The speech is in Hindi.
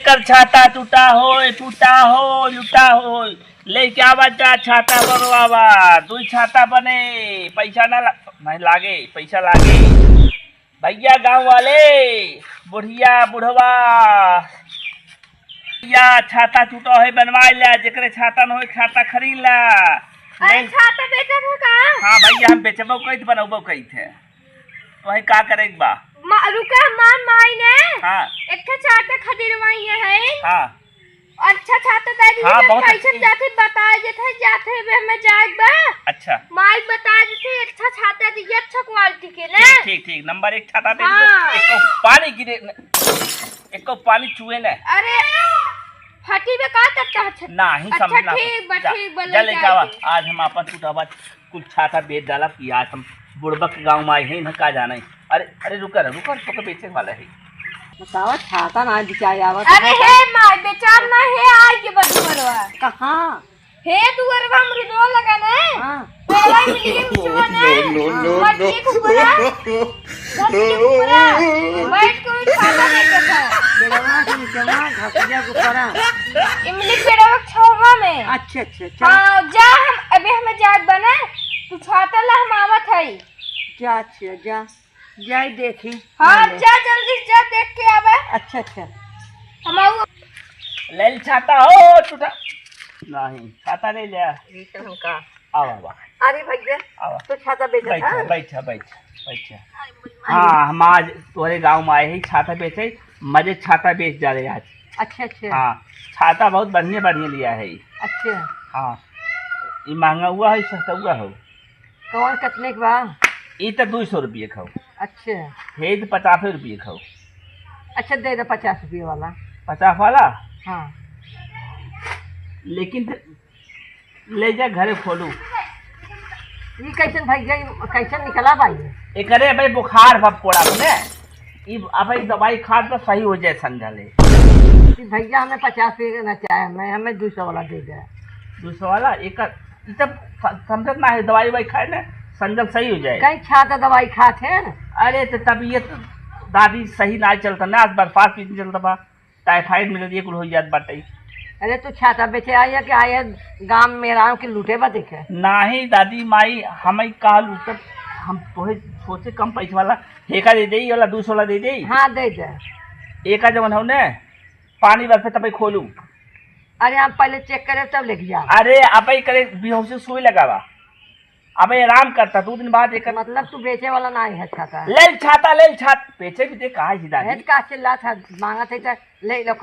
कर छाता टूटा हो लूटा हो लेके आवा जा छाता बनो आवा दुई छाता बने पैसा नहीं लागे पैसा लागे भैया गांव वाले बुढ़िया बुढ़वा भैया छाता टूटा है बनवा ला जेकरे छाता न हो छाता खरीद ला। अरे छाता बेचत है का? हाँ भैया हम बेचबो कई थे बनबो कई थे वही का करे बा रुका मां माई ने हाँ एक छाता खरीदवाई है। हाँ अच्छा छाता दादी हाँ, बहुत कैसे जाते बता देते जाते वे में जाए बा। अच्छा माई बता देते अच्छा छाता दीजिए अच्छा क्वालिटी के ना। ठीक ठीक नंबर 1 छाता दे हाँ। एक को पानी गिरे एक को पानी चुए न अरे फटी में का करता है नहीं अच्छा समझना ठीक बा ठीक बा चल लेके आवा आज हम अपन टूटावा कुल छाता बेच डाला कि आज हम बुड़बक गांव में आए हैं का जाना है। अरे अरे रुका तो बेचने वाला है बतावा छाता ना बिचारी आवत। अरे हे माई बेचार ना हे आज के बदुरवा कहाँ हे दुअरवा मृदो लगा ना। हाँ पहला मिली मुझवा ना मट्टी कुकुरा बैठ के छाता लेके था बेड़वा के नीचेवा घसिया को परा। इमली पेड़वा छौवा में। अच्छा अच्छा चल हाँ जा हम अबे हमें जात बना तू छाता ला हम आवत है। जा अच्छा जा जाई देखी। हाँ जा जल्दी जा देख के आवे। अच्छा अच्छा हम आऊ ले छाता हो टूटा नहीं छाता ले ले हमका आवा अरे भैया आवा तो छाता बेचा बैठा हाँ हम आज तोरे गांव में आए हैं छाता बेचे मजे छाता बेच जा रहे आज। अच्छा अच्छा हाँ छाता बहुत बढ़िया लिया है अच्छा हाँ ये महंगा हुआ है सस्ता हुआ हो कौन कतने के बा? ये तो 200 रुपये खाओ अच्छा है तो 50 रुपये खाओ। अच्छा दे दो 50 रुपये वाला। 50 वाला हाँ लेकिन ले जा घरे खोलू ये कैसन भैया कैसन निकला भाई एक अरे भाई बुखार भब पोड़ा ने ये अब दवाई खा तो सही हो जाए समझा ले भैया हमें 50 रुपये ना चाहे मैं हमें 200 वाला दे दे। 200 वाला एक तब समझत ना है दवाई वाई खाए ना संजब सही हो जाए। कहीं छाता दवाई खाते हैं। अरे तो तबीयत दादी सही ना चलता ना बर्फात पीछे चलता बा टाइफाइड मिल रही कुल हो जात बाटे। अरे तू छाता बेचे आया कि आया गांव में राम के लूटे बा देखे नाही दादी माई हमें कहा लूटत हम तोहे सोचे कम पैसे वाला ठेका दे दे वाला 200 वाला दे दे। हाँ दे दे एक जवन हो ने पानी बरफे तब खोलू। अरे हम पहले चेक करे तब लेके जाओ। अरे अब करे बेहोश से सुई लगावा अब आराम करता 2 दिन बाद एक मतलब तू बेचे वाला ना है छाता ले छाता बेचे भी दे कहा ही दादी का चिल्ला था मांगा थे ले लो